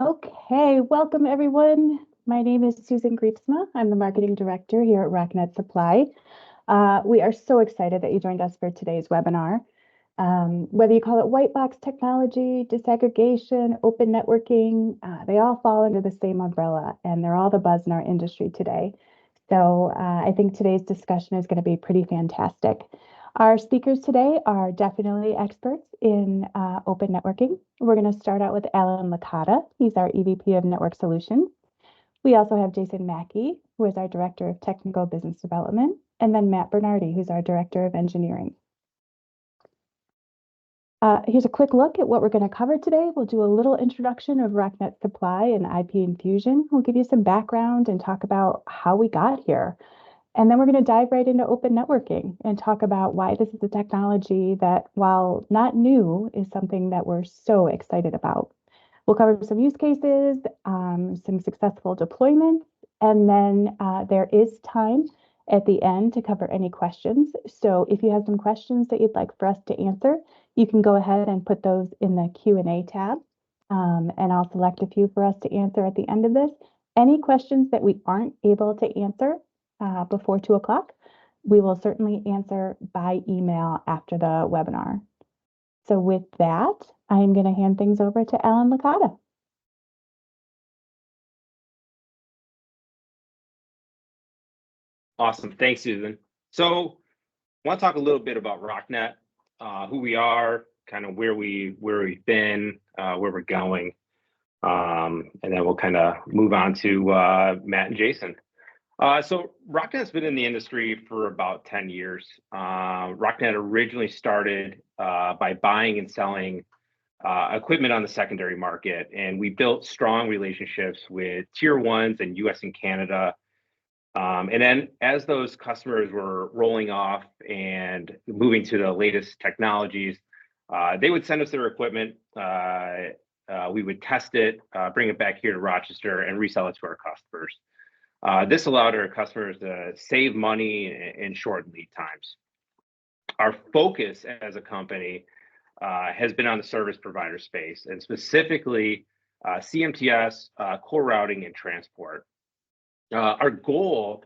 Okay, welcome everyone. My name is Susan Griepsma. I'm the marketing director here at RocNet Supply. We are so excited that you joined us for today's webinar. Whether you call it white box technology, disaggregation, open networking, they all fall under the same umbrella and they're all the buzz in our industry today. So I think today's discussion is going to be pretty fantastic. Our speakers today are definitely experts in open networking. We're going to start out with Alan Licata. He's our EVP of Network Solutions. We also have Jason Mackey, who is our Director of Technical Business Development, and then Matt Bernardi, who's our Director of Engineering. Here's a quick look at what we're going to cover today. We'll do a little introduction of RocNet Supply and IP Infusion. We'll give you some background and talk about how we got here. And then we're going to dive right into open networking and talk about why this is a technology that, while not new, is something that we're so excited about. We'll cover some use cases, some successful deployments, and then there is time at the end to cover any questions. So if you have some questions that you'd like for us to answer, you can go ahead and put those in the Q&A tab, and I'll select a few for us to answer at the end of this. Any questions that we aren't able to answer before 2 o'clock, we will certainly answer by email after the webinar. So with that, I am going to hand things over to Alan Licata. Awesome. Thanks, Susan. So I want to talk a little bit about RocNet, who we are, kind of where we've been, where we're going. And then we'll kind of move on to Matt and Jason. So RocNet's been in the industry for about 10 years. RocNet originally started by buying and selling equipment on the secondary market, and we built strong relationships with tier ones in US and Canada. And then as those customers were rolling off and moving to the latest technologies, they would send us their equipment. We would test it, bring it back here to Rochester and resell it to our customers. This allowed our customers to save money and shorten lead times. Our focus as a company has been on the service provider space, and specifically CMTS, core routing, and transport. Our goal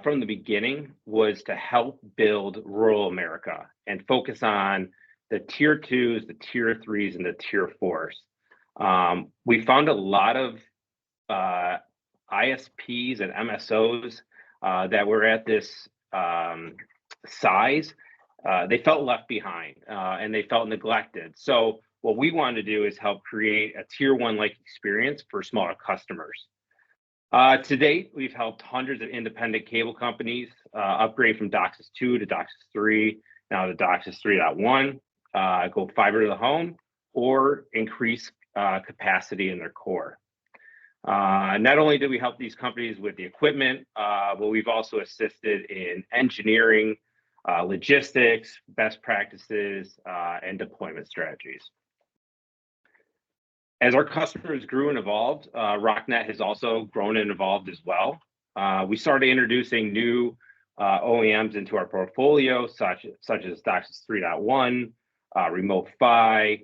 from the beginning was to help build rural America and focus on the tier 2s, the tier 3s, and the tier 4s. We found a lot of ISPs and MSOs that were at this size. They felt left behind and they felt neglected. So what we wanted to do is help create a tier 1-like experience for smaller customers. To date, we've helped hundreds of independent cable companies upgrade from DOCSIS 2 to DOCSIS 3, now to DOCSIS 3.1, go fiber to the home, or increase capacity in their core. Not only did we help these companies with the equipment, but we've also assisted in engineering, logistics, best practices, and deployment strategies. As our customers grew and evolved, RocNet has also grown and evolved as well. We started introducing new OEMs into our portfolio, such as DOCSIS 3.1, Remote PHY,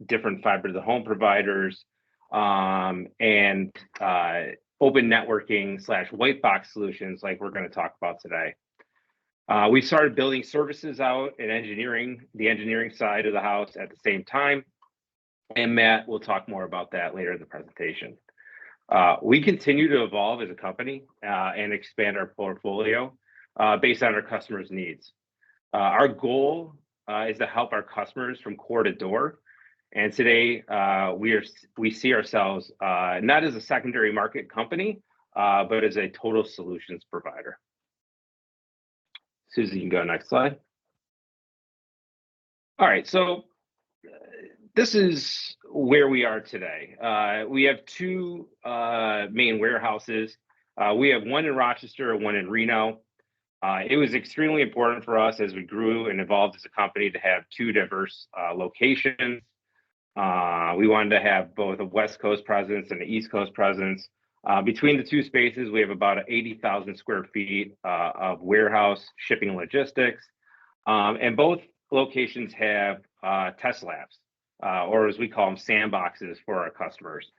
different fiber to the home providers, and open networking / white box solutions like we're going to talk about today. We started building services out and the engineering side of the house at the same time. And Matt will talk more about that later in the presentation. We continue to evolve as a company and expand our portfolio based on our customers' needs. Our goal is to help our customers from core to door. And today we see ourselves not as a secondary market company, but as a total solutions provider. Susie, you can go next slide. All right, so this is where we are today. We have two main warehouses. We have one in Rochester and one in Reno. It was extremely important for us as we grew and evolved as a company to have two diverse locations. We wanted to have both a West Coast presence and an East Coast presence. Between the two spaces, we have about 80,000 square feet of warehouse, shipping, and logistics. And both locations have test labs. or as we call them, sandboxes for our customers.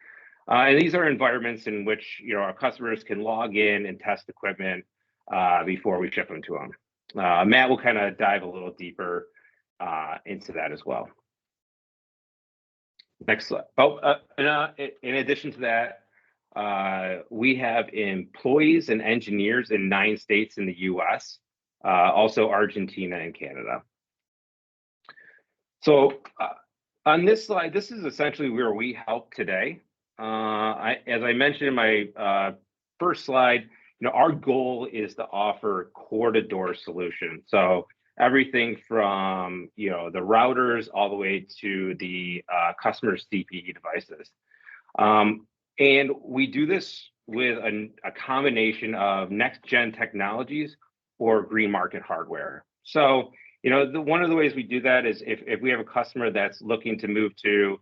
And these are environments in which our customers can log in and test equipment before we ship them to them. Matt will kind of dive a little deeper into that as well. Next slide. In addition to that, we have employees and engineers in 9 states in the US, also Argentina and Canada. So on this slide, this is essentially where we help today. As I mentioned in my first slide, our goal is to offer core-to-door solutions. So everything from the routers all the way to the customer's CPE devices. And we do this with a combination of next-gen technologies or green market hardware. So one of the ways we do that is if we have a customer that's looking to move to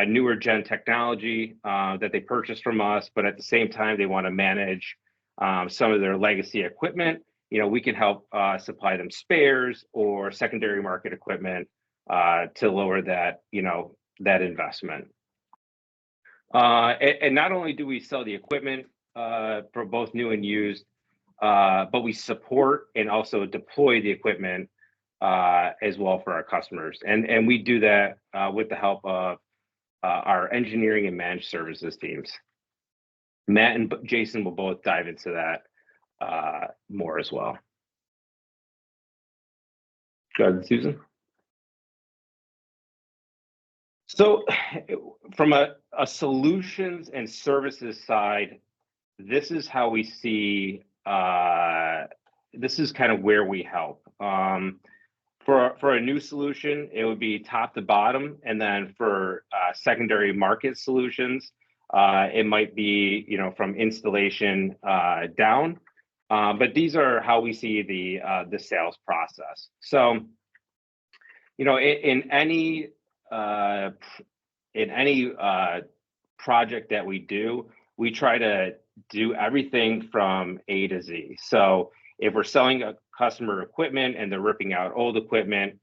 newer gen technology that they purchased from us, but at the same time they want to manage some of their legacy equipment, we can help supply them spares or secondary market equipment to lower that that investment. And not only do we sell the equipment for both new and used, but we support and also deploy the equipment as well for our customers. And we do that with the help of our engineering and managed services teams. Matt and Jason will both dive into that more as well. Go ahead, Susan. So from a solutions and services side, this is how we see, this is kind of where we help. For a new solution, it would be top to bottom. And then for secondary market solutions, it might be, from installation down. But these are how we see the sales process. So, in any project that we do, we try to do everything from A to Z. So if we're selling a customer equipment and they're ripping out old equipment,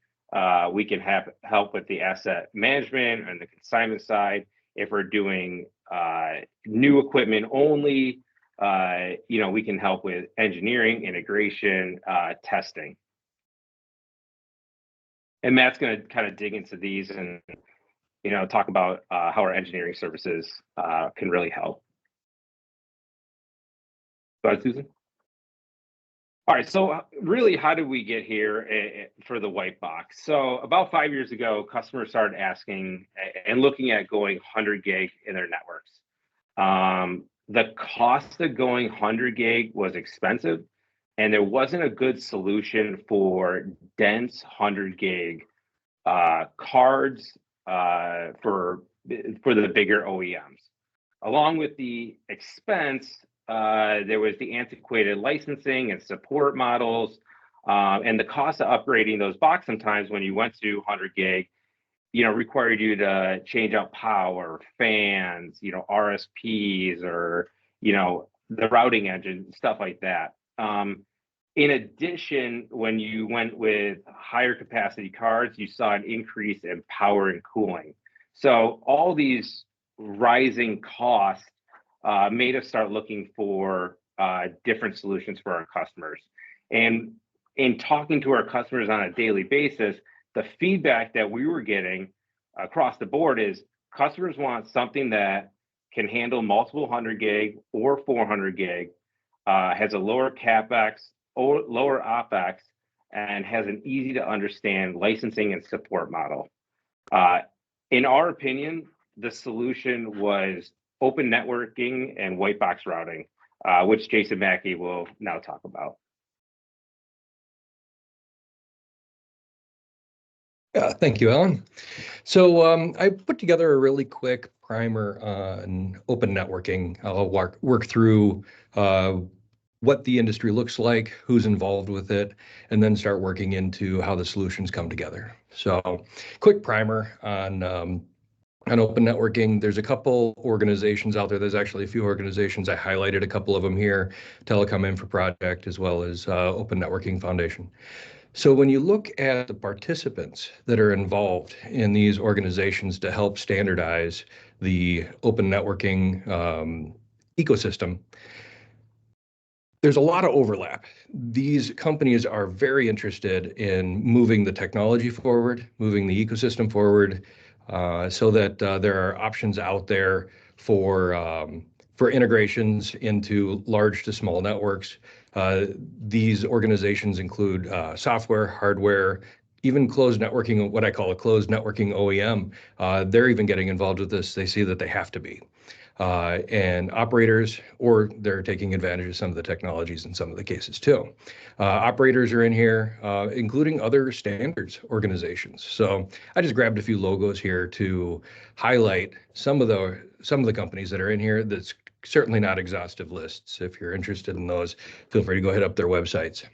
we can help with the asset management and the consignment side. If we're doing new equipment only, we can help with engineering, integration, testing. And Matt's going to kind of dig into these and talk about how our engineering services can really help. Go ahead, Susan. All right, so really, how did we get here for the white box? So about 5 years ago, customers started asking and looking at going 100 gig in their networks. The cost of going 100 gig was expensive, and there wasn't a good solution for dense 100 gig cards for the bigger OEMs. Along with the expense, there was the antiquated licensing and support models, and the cost of upgrading those boxes sometimes when you went to 100 gig, required you to change out power, fans, RSPs, or, the routing engine, stuff like that. In addition, when you went with higher capacity cards, you saw an increase in power and cooling. So all these rising costs made us start looking for different solutions for our customers. And in talking to our customers on a daily basis, the feedback that we were getting across the board is customers want something that can handle multiple 100 gig or 400 gig, has a lower CapEx or lower OpEx, and has an easy to understand licensing and support model. In our opinion, the solution was open networking and white box routing, which Jason Mackey will now talk about. Thank you, Alan. So I put together a really quick primer on open networking. I'll work through what the industry looks like, who's involved with it, and then start working into how the solutions come together. So quick primer on open networking. There's a couple organizations out there. There's actually a few organizations. I highlighted a couple of them here, Telecom Infra Project, as well as Open Networking Foundation. So when you look at the participants that are involved in these organizations to help standardize the open networking ecosystem, there's a lot of overlap. These companies are very interested in moving the technology forward, moving the ecosystem forward, so that there are options out there for integrations into large to small networks. These organizations include software, hardware, even closed networking, what I call a closed networking OEM. They're even getting involved with this. They see that they have to be. And operators, or they're taking advantage of some of the technologies in some of the cases too. Operators are in here, including other standards organizations. So I just grabbed a few logos here to highlight some of the companies that are in here. That's certainly not exhaustive lists. If you're interested in those, feel free to go hit up their websites.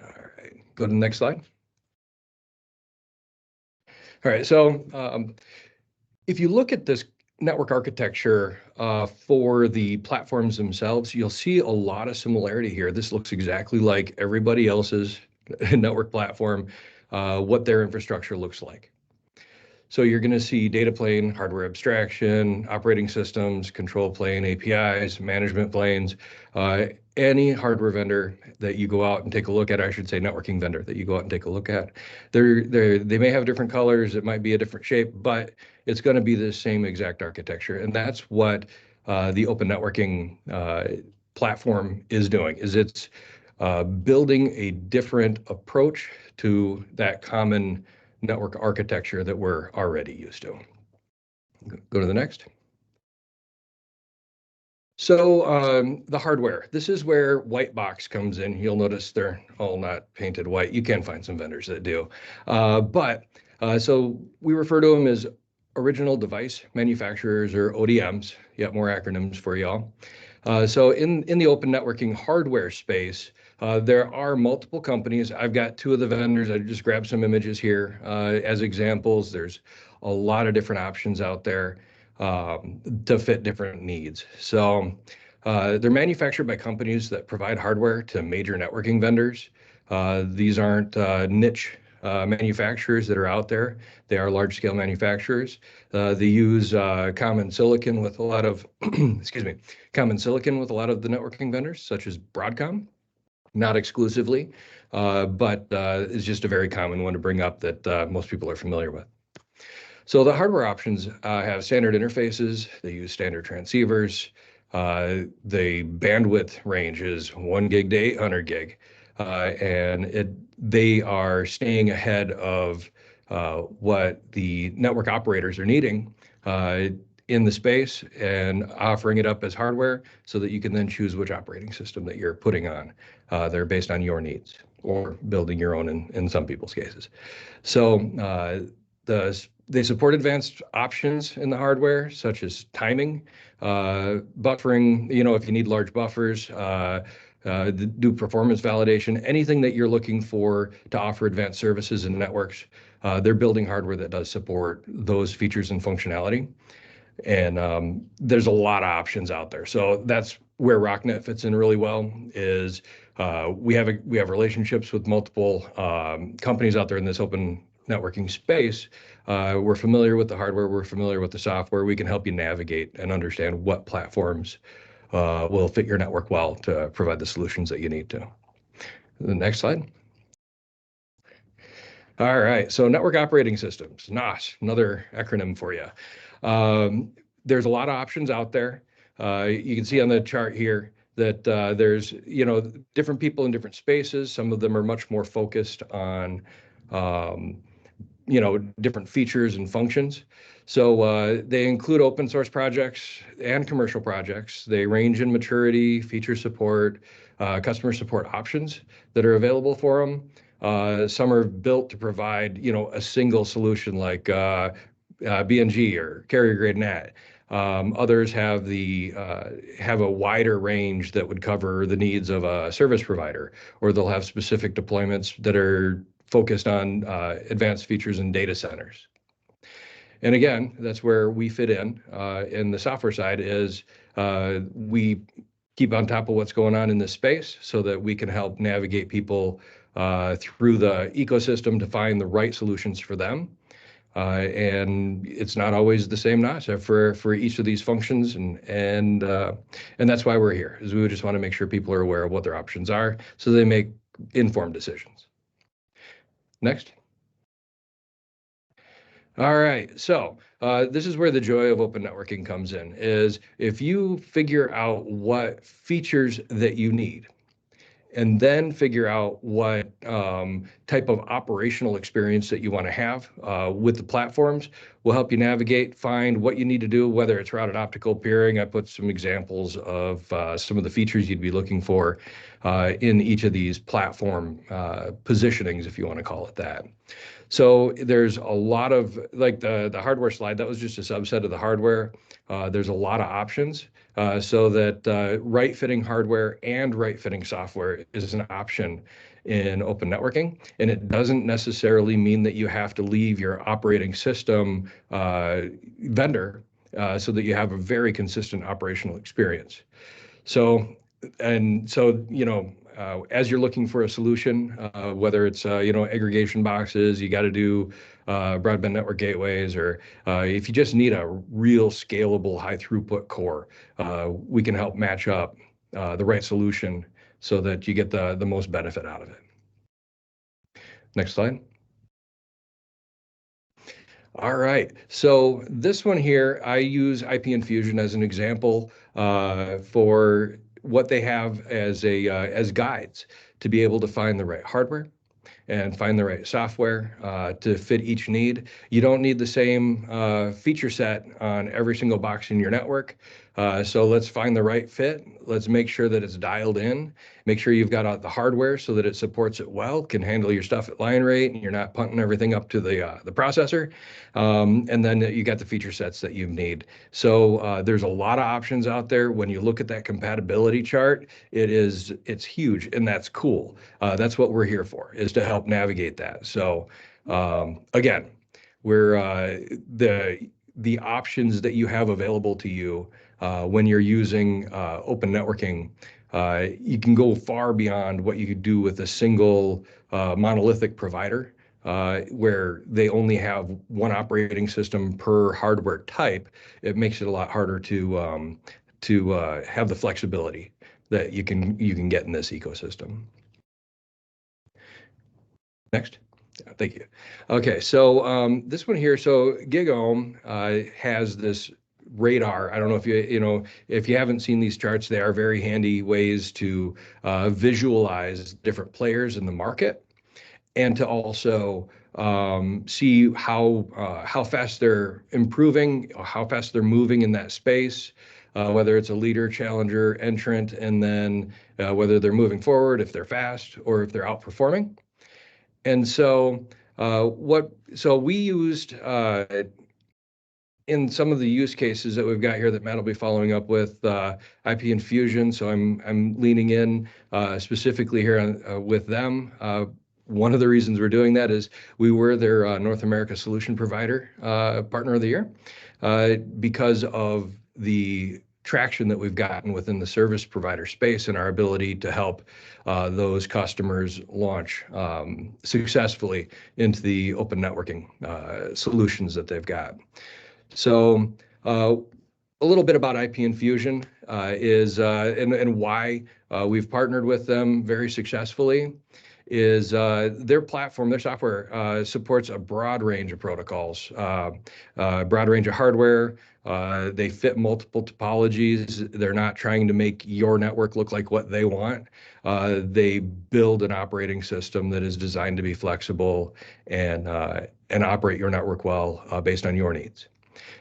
All right, go to the next slide. All right, so if you look at this network architecture for the platforms themselves, you'll see a lot of similarity here. This looks exactly like everybody else's network platform, what their infrastructure looks like. So you're going to see data plane, hardware abstraction, operating systems, control plane, APIs, management planes. Any hardware vendor that you go out and take a look at, I should say networking vendor that you go out and take a look at, they may have different colors, it might be a different shape, but it's going to be the same exact architecture. And that's what the open networking platform is doing, is it's building a different approach to that common network architecture that we're already used to. Go to the next. So the hardware, this is where white box comes in. You'll notice they're all not painted white. You can find some vendors that do. So we refer to them as original device manufacturers, or ODMs. Yet more acronyms for y'all. So in the open networking hardware space, there are multiple companies. I've got two of the vendors. I just grabbed some images here as examples. There's a lot of different options out there to fit different needs. So they're manufactured by companies that provide hardware to major networking vendors. These aren't niche manufacturers that are out there. They are large-scale manufacturers. They use common silicon with a lot of, common silicon with a lot of the networking vendors, such as Broadcom. Not exclusively, but it's just a very common one to bring up that most people are familiar with. So the hardware options have standard interfaces. They use standard transceivers. The bandwidth range is 1 gig to 800 gig. And they are staying ahead of what the network operators are needing in the space and offering it up as hardware so that you can then choose which operating system that you're putting on. They're based on your needs, or building your own in some people's cases. So they support advanced options in the hardware, such as timing, buffering, if you need large buffers, do performance validation, anything that you're looking for to offer advanced services and networks. They're building hardware that does support those features and functionality. And there's a lot of options out there. So that's where RocNet fits in really well, is we have relationships with multiple companies out there in this open networking space. We're familiar with the hardware, we're familiar with the software. We can help you navigate and understand what platforms will fit your network well to provide the solutions that you need to. The next slide. All right, so network operating systems, NOS, another acronym for you. There's a lot of options out there. You can see on the chart here that there's, different people in different spaces. Some of them are much more focused on, different features and functions. So they include open source projects and commercial projects. They range in maturity, feature support, customer support options that are available for them. Some are built to provide, a single solution like BNG or carrier grade NAT. Others have have a wider range that would cover the needs of a service provider, or they'll have specific deployments that are focused on advanced features in data centers. And again, that's where we fit in the software side is we keep on top of what's going on in this space so that we can help navigate people through the ecosystem to find the right solutions for them. And it's not always the same NOS for each of these functions, and that's why we're here. Is we just want to make sure people are aware of what their options are, so they make informed decisions. Next. All right, so this is where the joy of open networking comes in, is if you figure out what features that you need, and then figure out what type of operational experience that you want to have with the platforms, will help you navigate, find what you need to do, whether it's routed optical peering. I put some examples of some of the features you'd be looking for in each of these platform positionings, if you want to call it that. So there's a lot of, like the hardware slide, that was just a subset of the hardware. There's a lot of options so that right fitting hardware and right fitting software is an option in open networking. And it doesn't necessarily mean that you have to leave your operating system vendor so that you have a very consistent operational experience. So, as you're looking for a solution, whether it's, aggregation boxes, you got to do broadband network gateways, or if you just need a real scalable, high throughput core, we can help match up the right solution so that you get the most benefit out of it. Next slide. All right, so this one here, I use IP Infusion as an example for what they have as guides to be able to find the right hardware and find the right software to fit each need. You don't need the same feature set on every single box in your network. So let's find the right fit. Let's make sure that it's dialed in. Make sure you've got the hardware so that it supports it well, can handle your stuff at line rate, and you're not punting everything up to the processor. And then you got the feature sets that you need. So there's a lot of options out there. When you look at that compatibility chart, it's huge, and that's cool. That's what we're here for, is to help navigate that. So again, we're the options that you have available to you when you're using open networking, you can go far beyond what you could do with a single monolithic provider, where they only have one operating system per hardware type. It makes it a lot harder to have the flexibility that you can get in this ecosystem. Next. Thank you. Okay, so this one here, so GigOhm has this radar. I don't know if you haven't seen these charts, they are very handy ways to visualize different players in the market, and to also see how fast they're improving, how fast they're moving in that space, whether it's a leader, challenger, entrant, and then whether they're moving forward, if they're fast, or if they're outperforming. And so we used in some of the use cases that we've got here that Matt will be following up with IP Infusion. So I'm leaning in specifically here with them. One of the reasons we're doing that is we were their North America Solution Provider Partner of the Year because of the traction that we've gotten within the service provider space and our ability to help those customers launch successfully into the open networking solutions that they've got. So a little bit about IP Infusion is and why we've partnered with them very successfully is their platform, their software supports a broad range of protocols, broad range of hardware. They fit multiple topologies. They're not trying to make your network look like what they want. They build an operating system that is designed to be flexible and operate your network well based on your needs.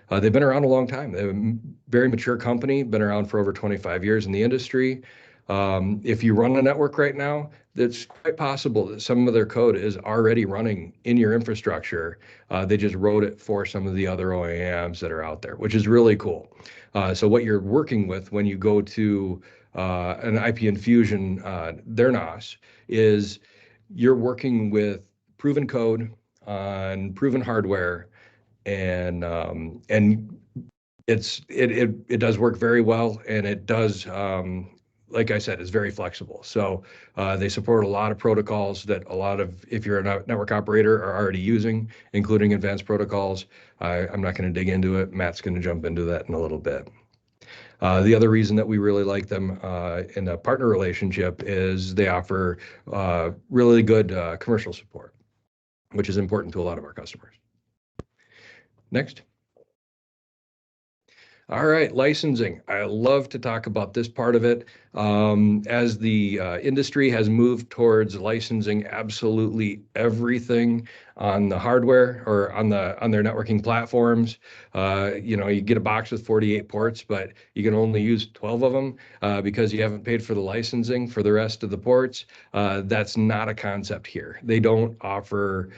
They've been around a long time. They're a very mature company, been around for over 25 years in the industry. If you run a network right now, it's quite possible that some of their code is already running in your infrastructure. They just wrote it for some of the other OEMs that are out there, which is really cool. So what you're working with when you go to an IP Infusion, their NOS, is you're working with proven code on proven hardware, and it does work very well, and it does like I said, is very flexible. So they support a lot of protocols that a lot of, if you're a network operator, are already using, including advanced protocols. I'm not going to dig into it. Matt's going to jump into that in a little bit. The other reason that we really like them in a partner relationship is they offer really good commercial support, which is important to a lot of our customers. Next. All right, licensing. I love to talk about this part of it. As the industry has moved towards licensing absolutely everything on the hardware or on their networking platforms, you get a box with 48 ports, but you can only use 12 of them because you haven't paid for the licensing for the rest of the ports. That's not a concept here. They don't offer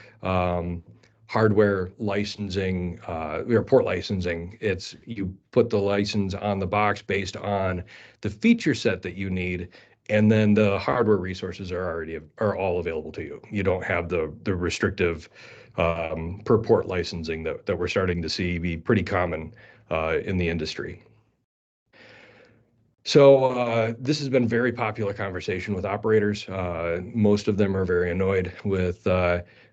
hardware licensing or port licensing. It's you put the license on the box based on the feature set that you need, and then the hardware resources are all available to you. You don't have the restrictive per port licensing that we're starting to see be pretty common in the industry. So this has been a very popular conversation with operators. Most of them are very annoyed with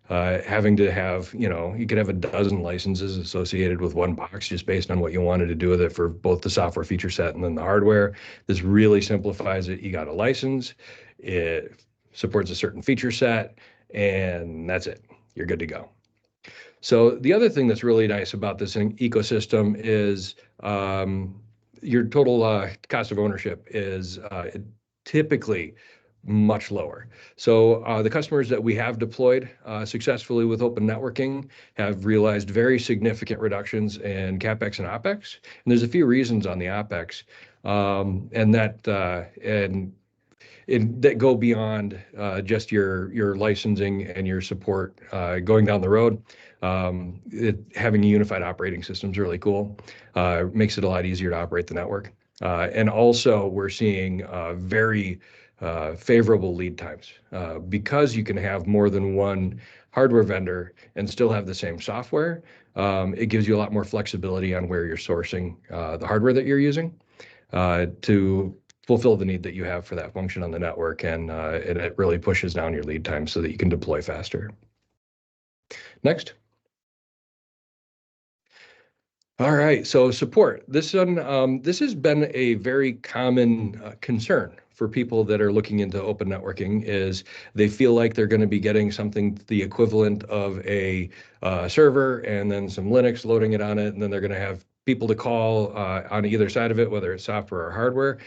having to have, you could have a dozen licenses associated with one box just based on what you wanted to do with it for both the software feature set and then the hardware. This really simplifies it. You got a license, it supports a certain feature set, and that's it. You're good to go. So the other thing that's really nice about this ecosystem is your total cost of ownership is typically much lower. So the customers that we have deployed successfully with open networking have realized very significant reductions in CapEx and OpEx. And there's a few reasons on the OpEx, that go beyond just your licensing and your support going down the road. Having a unified operating system is really cool. Makes it a lot easier to operate the network. And also, we're seeing very favorable lead times because you can have more than one hardware vendor and still have the same software. It gives you a lot more flexibility on where you're sourcing the hardware that you're using to fulfill the need that you have for that function on the network, and it really pushes down your lead time so that you can deploy faster. Next. All right, so support. This has been a very common concern for people that are looking into open networking. Is they feel like they're going to be getting something the equivalent of a server and then some Linux loading it on it, and then they're going to have people to call on either side of it, whether it's software or hardware.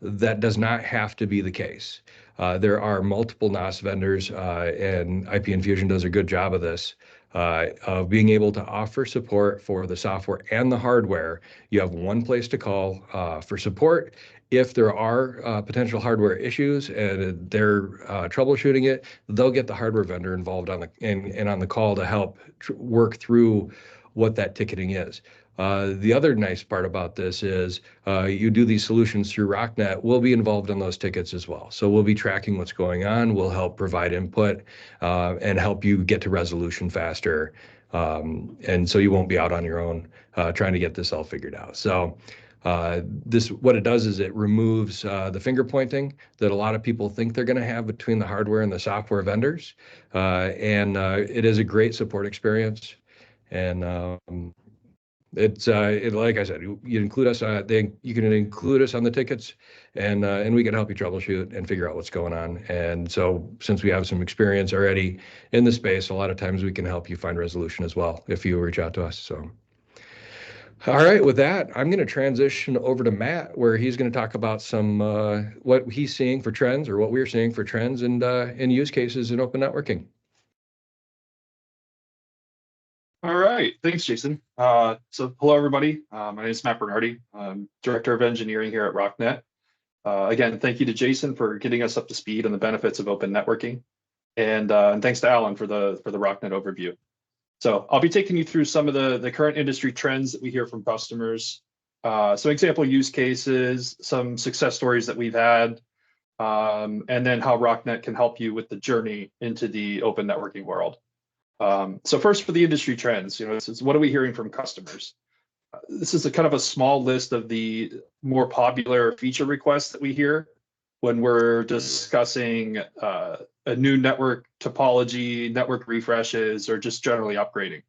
That does not have to be the case. There are multiple NAS vendors, and IP Infusion does a good job of this, of being able to offer support for the software and the hardware. You have one place to call for support. If there are potential hardware issues and they're troubleshooting it, they'll get the hardware vendor involved on the call to help work through what that ticketing is. The other nice part about this is you do these solutions through RocNet. We'll be involved in those tickets as well. So we'll be tracking what's going on. We'll help provide input and help you get to resolution faster. And so you won't be out on your own trying to get this all figured out. So what it does is it removes the finger pointing that a lot of people think they're going to have between the hardware and the software vendors. And it is a great support experience. And it's like I said, you include us. You can include us on the tickets, and we can help you troubleshoot and figure out what's going on. And so, since we have some experience already in the space, a lot of times we can help you find resolution as well if you reach out to us. So, all right, with that, I'm going to transition over to Matt, where he's going to talk about some what he's seeing for trends, or what we're seeing for trends and use cases in open networking. All right, thanks, Jason. So hello, everybody. My name is Matt Bernardi. I'm Director of Engineering here at RocNet. Again, thank you to Jason for getting us up to speed on the benefits of open networking. And thanks to Alan for the RocNet overview. So I'll be taking you through some of the current industry trends that we hear from customers, some example use cases, some success stories that we've had, and then how RocNet can help you with the journey into the open networking world. So first, for the industry trends, what are we hearing from customers? This is a kind of a small list of the more popular feature requests that we hear. when we're discussing a new network topology, network refreshes, or just generally upgrading.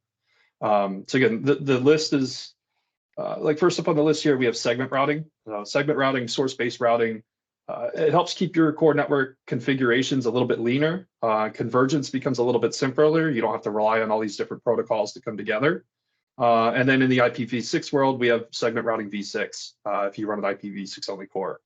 So again, the list is like first up on the list here, we have segment routing. Segment routing, source-based routing. It helps keep your core network configurations a little bit leaner. Convergence becomes a little bit simpler. You don't have to rely on all these different protocols to come together. And then in the IPv6 world, we have segment routing v6 if you run an IPv6 only core.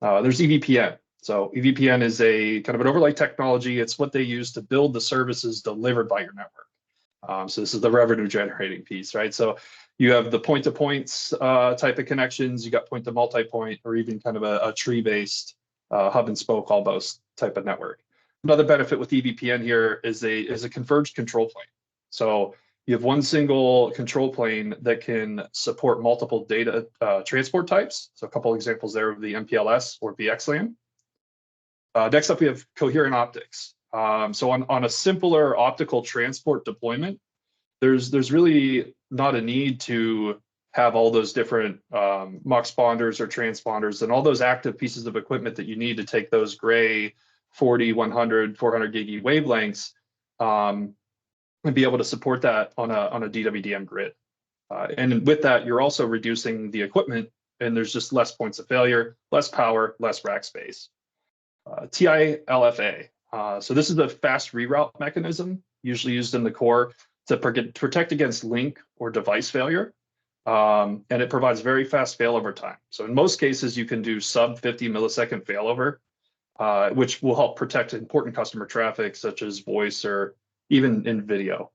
There's EVPN. So EVPN is a kind of an overlay technology. It's what they use to build the services delivered by your network. So this is the revenue generating piece, right? So you have the point-to-points type of connections. You got point-to-multipoint, or even kind of a tree-based hub and spoke almost type of network. Another benefit with EVPN here is a converged control plane. So you have one single control plane that can support multiple data transport types. So a couple examples there of the MPLS or VXLAN. Next up, we have coherent optics. So on a simpler optical transport deployment, there's really not a need to have all those different muxponders or transponders and all those active pieces of equipment that you need to take those gray 40, 100, 400 gig wavelengths and be able to support that on a DWDM grid. And with that, you're also reducing the equipment, and there's just less points of failure, less power, less rack space. TI-LFA. So this is a fast reroute mechanism, usually used in the core to protect against link or device failure. And it provides very fast failover time. So in most cases, you can do sub 50 millisecond failover, which will help protect important customer traffic, such as voice or even in video.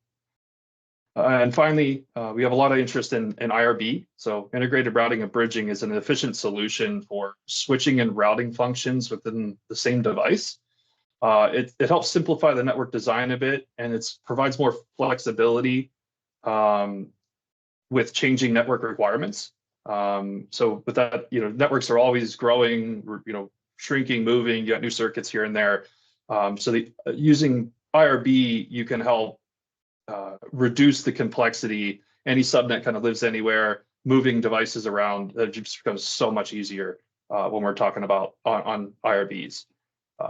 And finally, we have a lot of interest in IRB. So integrated routing and bridging is an efficient solution for switching and routing functions within the same device. It helps simplify the network design a bit, and it provides more flexibility with changing network requirements. So with that, networks are always growing, shrinking, moving. You got new circuits here and there. So using IRB, you can help reduce the complexity. Any subnet kind of lives anywhere. Moving devices around, it just becomes so much easier when we're talking about on IRBs.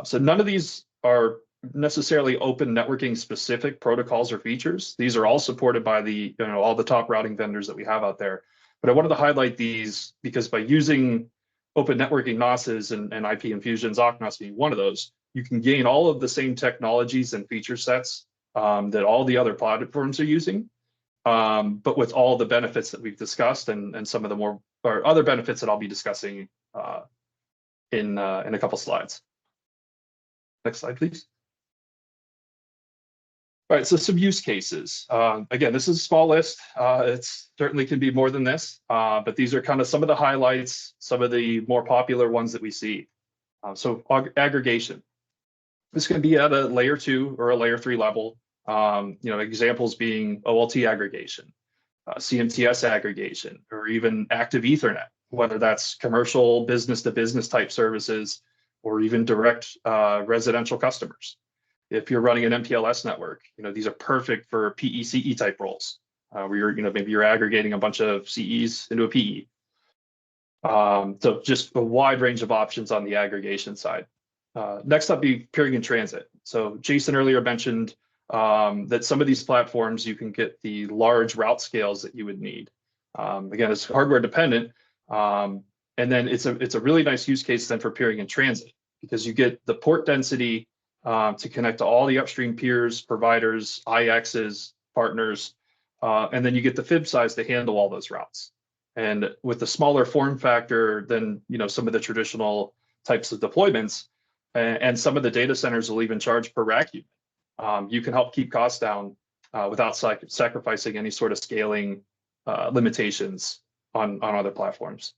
So none of these are necessarily open networking specific protocols or features. These are all supported by the all the top routing vendors that we have out there. But I wanted to highlight these because by using open networking NOSes and IP Infusions, OCNOS being one of those, you can gain all of the same technologies and feature sets that all the other platforms are using, but with all the benefits that we've discussed and some of the more or other benefits that I'll be discussing in a couple slides. Next slide, please. All right, so some use cases. Again, this is a small list. It certainly can be more than this, but these are kind of some of the highlights, some of the more popular ones that we see. So aggregation. This can be at a layer 2 or a layer 3 level. Examples being OLT aggregation, CMTS aggregation, or even active Ethernet, whether that's commercial business to business type services, or even direct residential customers. If you're running an MPLS network, these are perfect for PE/CE type roles, where you're, maybe you're aggregating a bunch of CEs into a PE. So just a wide range of options on the aggregation side. Next up be peering in transit. So Jason earlier mentioned that some of these platforms you can get the large route scales that you would need. Again, it's hardware dependent, and then it's a really nice use case then for peering in transit, because you get the port density to connect to all the upstream peers, providers, IXs, partners, and then you get the fib size to handle all those routes. And with the smaller form factor than some of the traditional types of deployments, and some of the data centers will even charge per rack unit. You can help keep costs down without sacrificing any sort of scaling limitations on other platforms.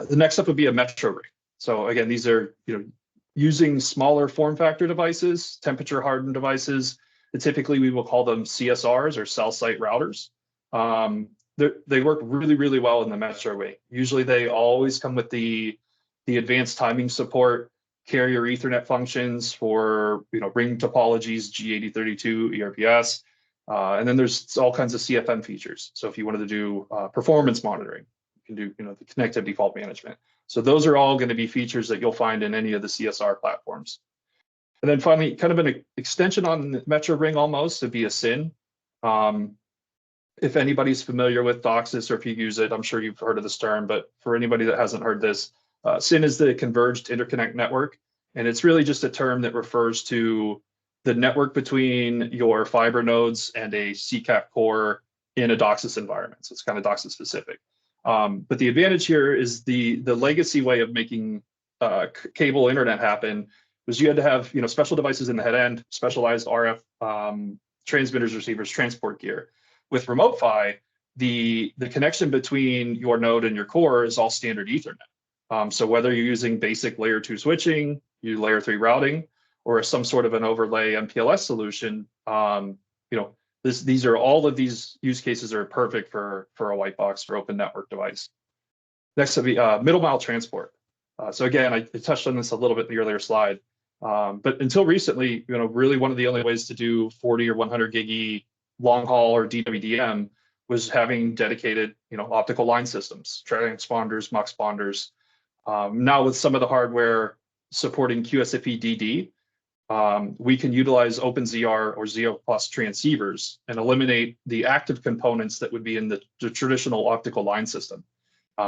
The next up would be a metro ring. So again, these are using smaller form factor devices, temperature hardened devices. Typically, we will call them CSRs or cell site routers. They work really, really well in the metro ring. Usually, they always come with the advanced timing support, carrier Ethernet functions for ring topologies, G8032, ERPS, and then there's all kinds of CFM features. So if you wanted to do performance monitoring, you can do, the connectivity fault management. So those are all going to be features that you'll find in any of the CSR platforms. And then finally, kind of an extension on the Metro Ring almost would be a SIN. If anybody's familiar with DOCSIS or if you use it, I'm sure you've heard of this term, but for anybody that hasn't heard this, SIN is the Converged Interconnect Network. And it's really just a term that refers to the network between your fiber nodes and a CCAP core in a DOCSIS environment. So it's kind of DOCSIS specific. But the advantage here is the legacy way of making cable internet happen was you had to have special devices in the head end, specialized RF transmitters, receivers, transport gear. With Remote PHY, the connection between your node and your core is all standard Ethernet. So whether you're using basic layer 2 switching, you layer 3 routing, or some sort of an overlay MPLS solution, these are all of these use cases are perfect for a white box for open network device. Next will be middle mile transport. So again, I touched on this a little bit in the earlier slide, but until recently, really one of the only ways to do 40 or 100 gig long haul or DWDM was having dedicated, optical line systems, transponders, muxponders. Now with some of the hardware supporting QSFP DD, we can utilize OpenZR or ZR+ transceivers and eliminate the active components that would be in the traditional optical line system.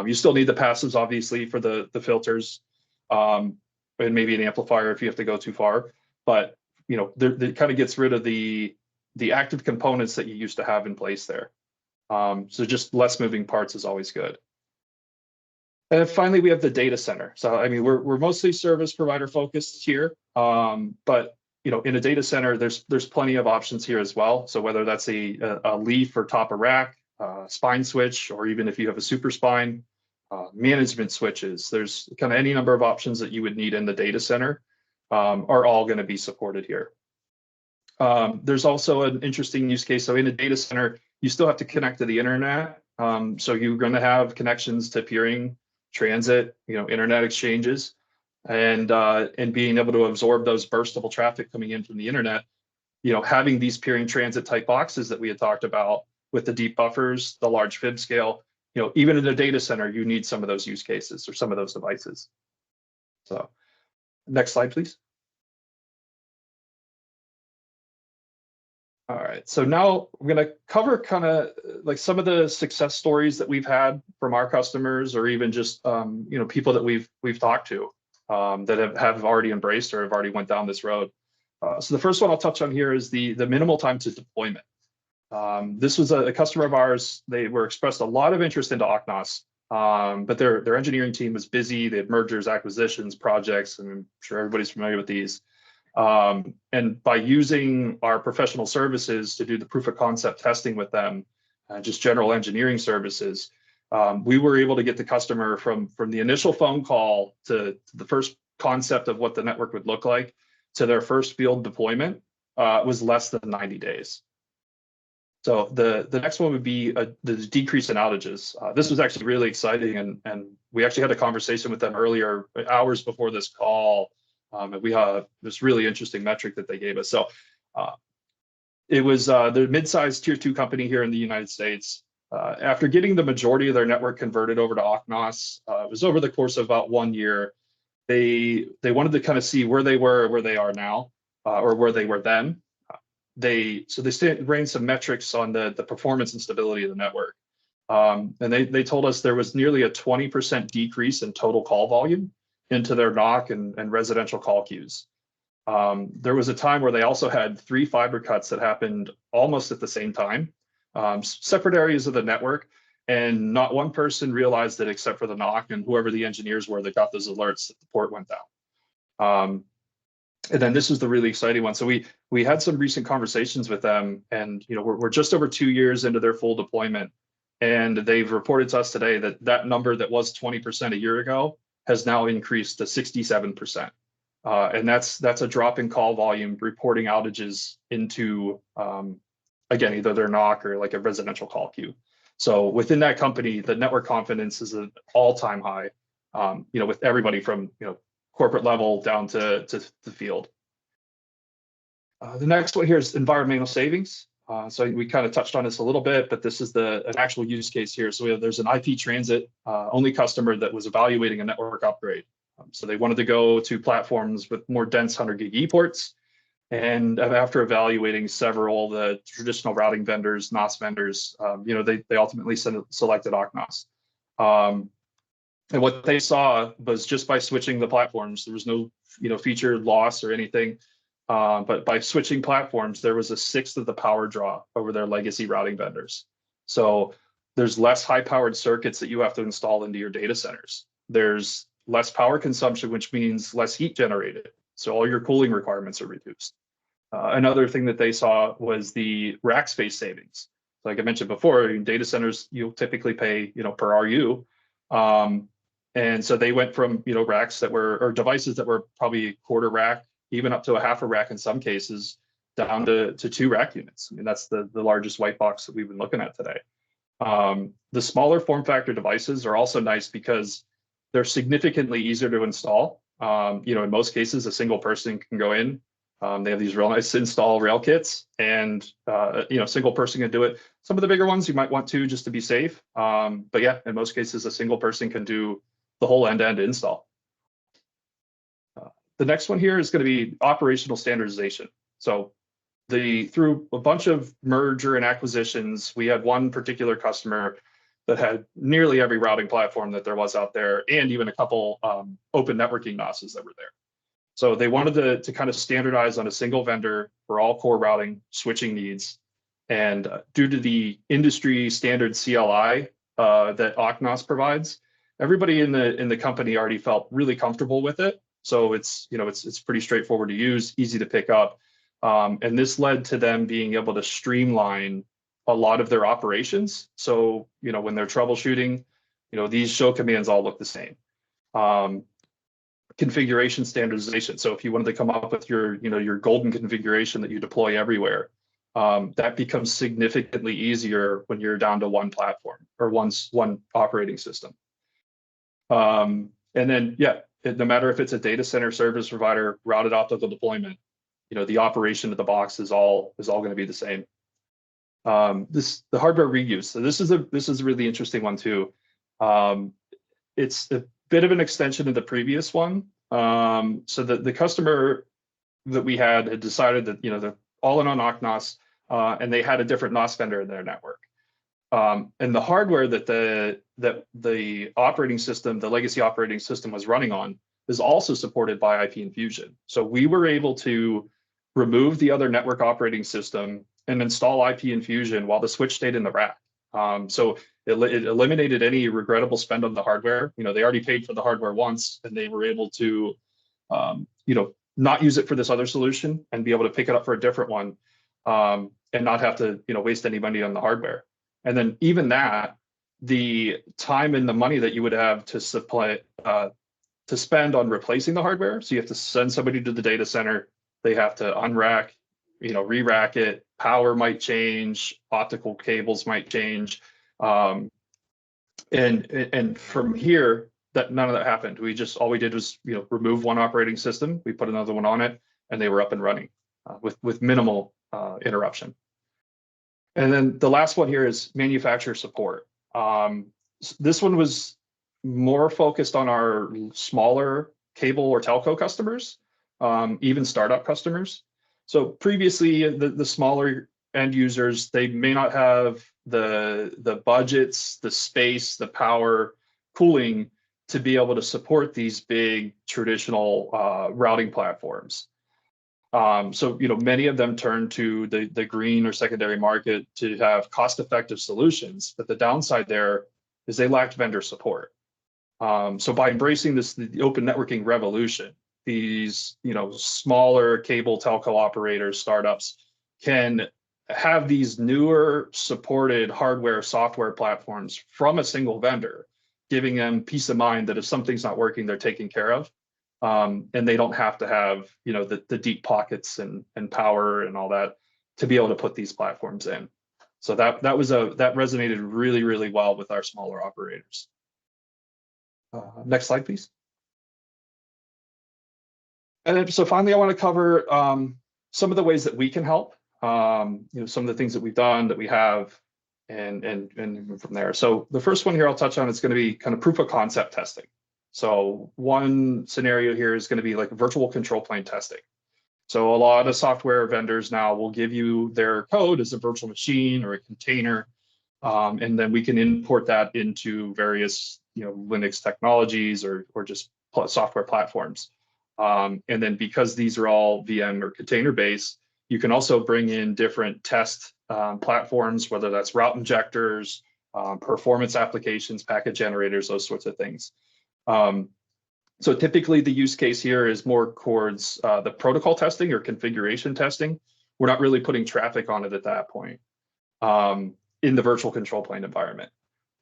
You still need the passives, obviously, for the filters, and maybe an amplifier if you have to go too far. But it kind of gets rid of the active components that you used to have in place there. So just less moving parts is always good. And finally, we have the data center. So I mean, we're mostly service provider focused here, but in a data center, there's plenty of options here as well. So whether that's a leaf or top of rack, spine switch, or even if you have a super spine, management switches, there's kind of any number of options that you would need in the data center are all going to be supported here. There's also an interesting use case. So in a data center, you still have to connect to the internet. So you're going to have connections to peering, transit, internet exchanges, and being able to absorb those burstable traffic coming in from the internet. Having these peering transit type boxes that we had talked about with the deep buffers, the large fib scale, even in a data center, you need some of those use cases or some of those devices. So next slide, please. All right, so now we're going to cover kind of like some of the success stories that we've had from our customers, or even just people that we've talked to that have already embraced or have already went down this road. So the first one I'll touch on here is the minimal time to deployment. This was a customer of ours. They were expressed a lot of interest into OCNOS, but their engineering team was busy. They had mergers, acquisitions, projects, and I'm sure everybody's familiar with these. And by using our professional services to do the proof of concept testing with them, just general engineering services, we were able to get the customer from the initial phone call to the first concept of what the network would look like to their first field deployment was less than 90 days. So the next one would be the decrease in outages. This was actually really exciting, and we actually had a conversation with them earlier, hours before this call. And we had this really interesting metric that they gave us. So it was the mid-sized tier 2 company here in the United States. After getting the majority of their network converted over to OCNOS, it was over the course of about 1 year. They wanted to kind of see where they were, where they are now, or where they were then. They ran some metrics on the performance and stability of the network. And they told us there was nearly a 20% decrease in total call volume into their NOC and residential call queues. There was a time where they also had 3 fiber cuts that happened almost at the same time, separate areas of the network, and not one person realized it except for the NOC and whoever the engineers were that got those alerts that the port went down. And then this was the really exciting one. So we had some recent conversations with them, and we're just over 2 years into their full deployment, and they've reported to us today that number that was 20% a year ago has now increased to 67%. And that's a drop in call volume reporting outages into, again, either their NOC or like a residential call queue. So within that company, the network confidence is an all-time high, with everybody from corporate level down to the field. The next one here is environmental savings. So we kind of touched on this a little bit, but this is an actual use case here. So there's an IP transit only customer that was evaluating a network upgrade. So they wanted to go to platforms with more dense 100 gig eports. And after evaluating several of the traditional routing vendors, NOS vendors, they ultimately selected OCNOS. And what they saw was just by switching the platforms, there was no feature loss or anything. But by switching platforms, there was a sixth of the power draw over their legacy routing vendors. So there's less high-powered circuits that you have to install into your data centers. There's less power consumption, which means less heat generated. So all your cooling requirements are reduced. Another thing that they saw was the rack space savings. Like I mentioned before, in data centers, you'll typically pay per RU. And so they went from racks that were, or devices that were probably a quarter rack, even up to a half a rack in some cases, down to 2 rack units. I mean, that's the largest white box that we've been looking at today. The smaller form factor devices are also nice because they're significantly easier to install. In most cases, a single person can go in. They have these real nice install rail kits, and a single person can do it. Some of the bigger ones you might want to just to be safe. But yeah, in most cases, a single person can do the whole end-to-end install. The next one here is going to be operational standardization. So through a bunch of merger and acquisitions, we had one particular customer that had nearly every routing platform that there was out there, and even a couple open networking NOSes that were there. So they wanted to kind of standardize on a single vendor for all core routing switching needs. And due to the industry standard CLI that OCNOS provides, everybody in the company already felt really comfortable with it. So it's pretty straightforward to use, easy to pick up. And this led to them being able to streamline a lot of their operations. So, when they're troubleshooting, these show commands all look the same. Configuration standardization. So if you wanted to come up with your golden configuration that you deploy everywhere, that becomes significantly easier when you're down to one platform or one operating system. And then, no matter if it's a data center service provider, routed optical deployment, the operation of the box is all going to be the same. The hardware reuse. So this is a really interesting one too. It's a bit of an extension of the previous one. So the customer that we had decided that they're all in on OCNOS, and they had a different NOS vendor in their network. And the hardware that the operating system, the legacy operating system, was running on is also supported by IP Infusion. So we were able to remove the other network operating system and install IP Infusion while the switch stayed in the rack. So it eliminated any regrettable spend on the hardware. They already paid for the hardware once, and they were able to, not use it for this other solution and be able to pick it up for a different one, and not have to, waste any money on the hardware. And then even that, the time and the money that you would have to spend on replacing the hardware. So you have to send somebody to the data center. They have to unrack, re-rack it. Power might change. Optical cables might change. And from here, that none of that happened. All we did was remove one operating system. We put another one on it, and they were up and running with minimal interruption. And then the last one here is manufacturer support. This one was more focused on our smaller cable or telco customers, even startup customers. So previously, the smaller end users, they may not have the budgets, the space, the power, cooling to be able to support these big traditional routing platforms. So many of them turn to the green or secondary market to have cost-effective solutions, but the downside there is they lacked vendor support. So by embracing the open networking revolution, these smaller cable telco operators, startups, can have these newer supported hardware, software platforms from a single vendor, giving them peace of mind that if something's not working, they're taken care of. And they don't have to have the deep pockets and power and all that to be able to put these platforms in. So that resonated really, really well with our smaller operators. Next slide, please. And then, so finally, I want to cover some of the ways that we can help. some of the things that we've done, that we have, and from there. So the first one here I'll touch on is going to be kind of proof of concept testing. So one scenario here is going to be like virtual control plane testing. So a lot of software vendors now will give you their code as a virtual machine or a container, and then we can import that into various Linux technologies or just software platforms. And then because these are all VM or container based, you can also bring in different test platforms, whether that's route injectors, performance applications, packet generators, those sorts of things. So typically the use case here is more towards the protocol testing or configuration testing. We're not really putting traffic on it at that point in the virtual control plane environment.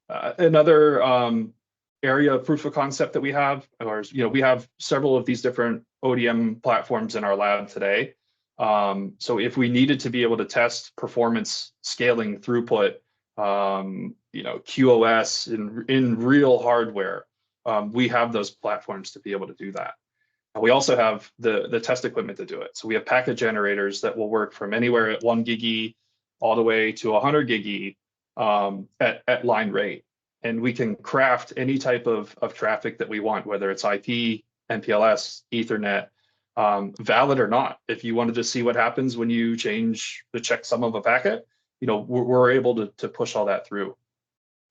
Another area of proof of concept that we have, or we have several of these different ODM platforms in our lab today. So if we needed to be able to test performance, scaling, throughput, QoS in real hardware, we have those platforms to be able to do that. And we also have the test equipment to do it. So we have packet generators that will work from anywhere at 1 gig all the way to 100 gig at line rate. And we can craft any type of traffic that we want, whether it's IP, MPLS, Ethernet, valid or not. If you wanted to see what happens when you change the checksum of a packet, we're able to push all that through.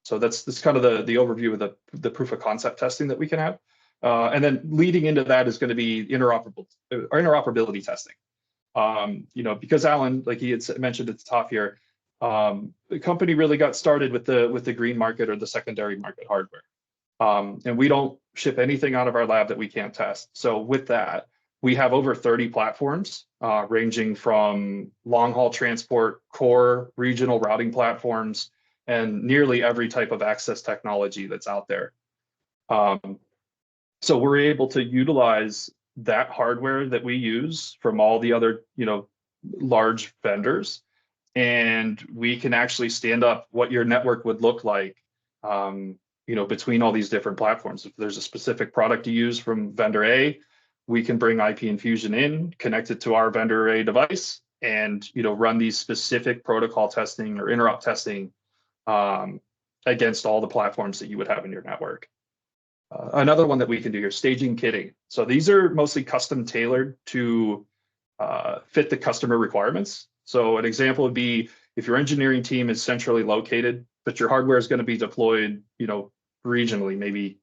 So that's kind of the overview of the proof of concept testing that we can have. And then leading into that is going to be interoperability testing. Because Alan, like he had mentioned at the top here, the company really got started with the green market or the secondary market hardware. And we don't ship anything out of our lab that we can't test. So with that, we have over 30 platforms ranging from long haul transport, core, regional routing platforms, and nearly every type of access technology that's out there. So we're able to utilize that hardware that we use from all the other, large vendors, and we can actually stand up what your network would look like, between all these different platforms. If there's a specific product to use from vendor A, we can bring IP Infusion in, connect it to our vendor A device, and run these specific protocol testing or interop testing against all the platforms that you would have in your network. Another one that we can do here, staging kitting. So these are mostly custom tailored to fit the customer requirements. So an example would be if your engineering team is centrally located, but your hardware is going to be deployed, regionally, maybe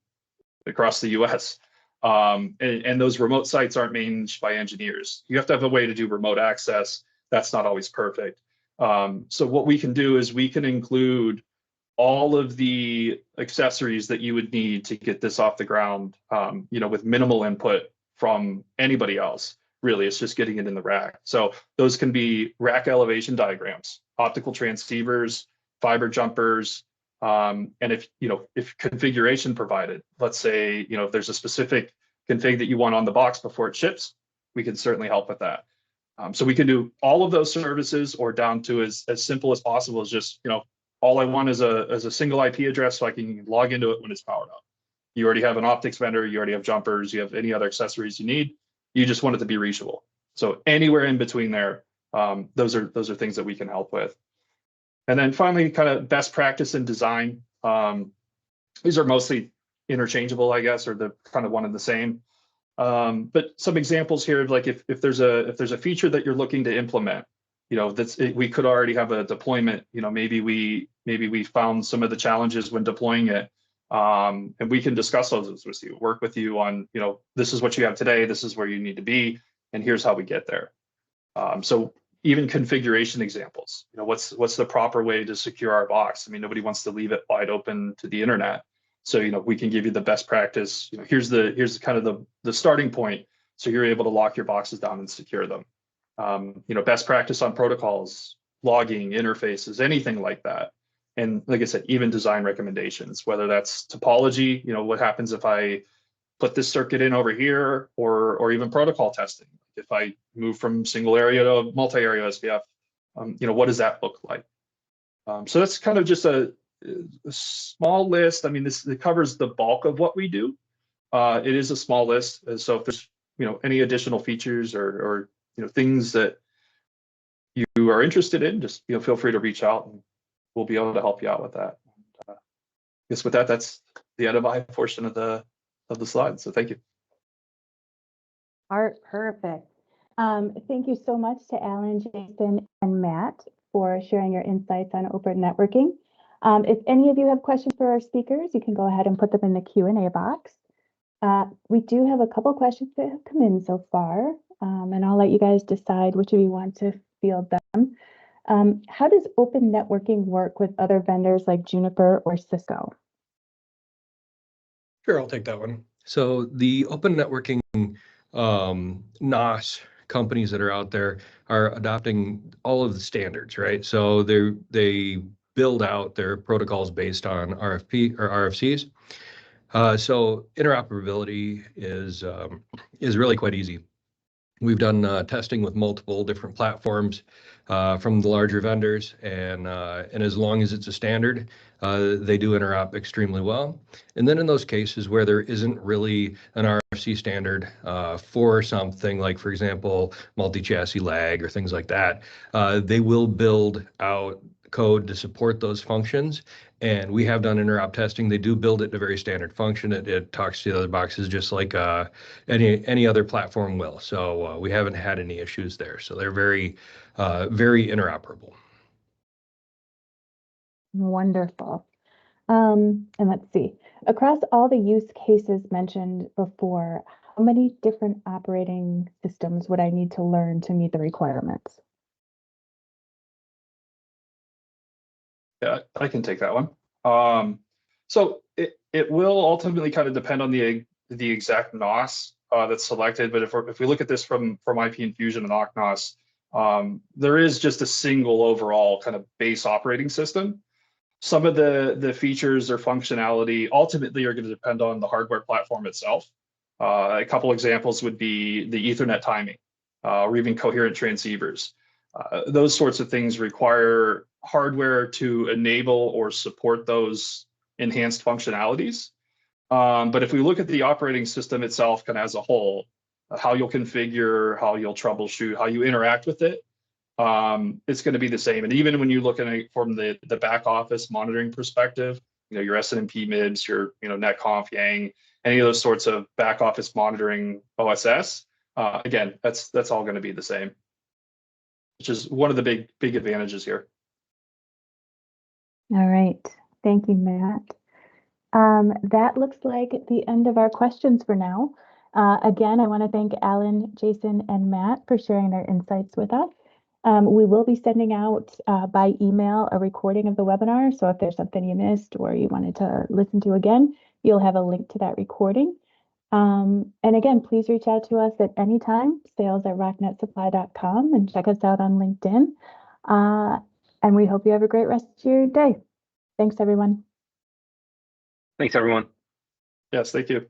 across the US. And those remote sites aren't managed by engineers. You have to have a way to do remote access. That's not always perfect. So what we can do is we can include all of the accessories that you would need to get this off the ground, with minimal input from anybody else. Really, it's just getting it in the rack. So those can be rack elevation diagrams, optical transceivers, fiber jumpers, and if configuration provided, let's say, if there's a specific config that you want on the box before it ships, we can certainly help with that. So we can do all of those services, or down to as simple as possible as just, all I want is a single IP address so I can log into it when it's powered up. You already have an optics vendor, you already have jumpers, you have any other accessories you need. You just want it to be reachable. So anywhere in between there, those are things that we can help with. And then finally, kind of best practice in design. These are mostly interchangeable, I guess, or they're kind of one and the same. But some examples here of like if there's a feature that you're looking to implement, we could already have a deployment. Maybe we found some of the challenges when deploying it, and we can discuss those with you, work with you on, this is what you have today, this is where you need to be, and here's how we get there. So even configuration examples, what's the proper way to secure our box? I mean, nobody wants to leave it wide open to the internet. So, we can give you the best practice. Here's kind of the starting point. So you're able to lock your boxes down and secure them. Best practice on protocols, logging, interfaces, anything like that. And like I said, even design recommendations, whether that's topology, what happens if I put this circuit in over here, or even protocol testing. If I move from single area to multi-area SPF, what does that look like? So that's kind of just a small list. I mean, it covers the bulk of what we do. It is a small list. So if there's, any additional features or things that you are interested in, just feel free to reach out, and we'll be able to help you out with that. I guess with that, that's the end of my portion of the slide. So thank you. Art, perfect. Thank you so much to Alan, Jason, and Matt for sharing your insights on open networking. If any of you have questions for our speakers, you can go ahead and put them in the Q&A box. We do have a couple questions that have come in so far, and I'll let you guys decide which of you want to field them. How does open networking work with other vendors like Juniper or Cisco? Sure, I'll take that one. So the open networking NOS companies that are out there are adopting all of the standards, right? So they build out their protocols based on RFP or RFCs. So interoperability is really quite easy. We've done testing with multiple different platforms from the larger vendors, and as long as it's a standard, they do interop extremely well. And then in those cases where there isn't really an RFC standard for something like, for example, multi-chassis lag or things like that, they will build out code to support those functions. And we have done interop testing. They do build it to very standard function. It talks to the other boxes just like any other platform will. So we haven't had any issues there. So they're very interoperable. Wonderful. And let's see, across all the use cases mentioned before, how many different operating systems would I need to learn to meet the requirements? Yeah, I can take that one. So it will ultimately kind of depend on the exact NOS that's selected. But if we look at this from IP Infusion and RocNOS, there is just a single overall kind of base operating system. Some of the features or functionality ultimately are going to depend on the hardware platform itself. A couple examples would be the Ethernet timing, or even coherent transceivers. Those sorts of things require hardware to enable or support those enhanced functionalities. But if we look at the operating system itself kind of as a whole, how you'll configure, how you'll troubleshoot, how you interact with it, it's going to be the same. And even when you look at it from the back office monitoring perspective, your SNMP MIBs, your netconf, Yang, any of those sorts of back office monitoring OSS, again, that's all going to be the same, which is one of the big advantages here. All right, thank you, Matt. That looks like the end of our questions for now. Again, I want to thank Alan, Jason, and Matt for sharing their insights with us. We will be sending out by email a recording of the webinar. So if there's something you missed or you wanted to listen to again, you'll have a link to that recording. And again, please reach out to us at any time, sales@rocnetsupply.com, and check us out on LinkedIn. And we hope you have a great rest of your day. Thanks, everyone. Thanks, everyone. Yes, thank you.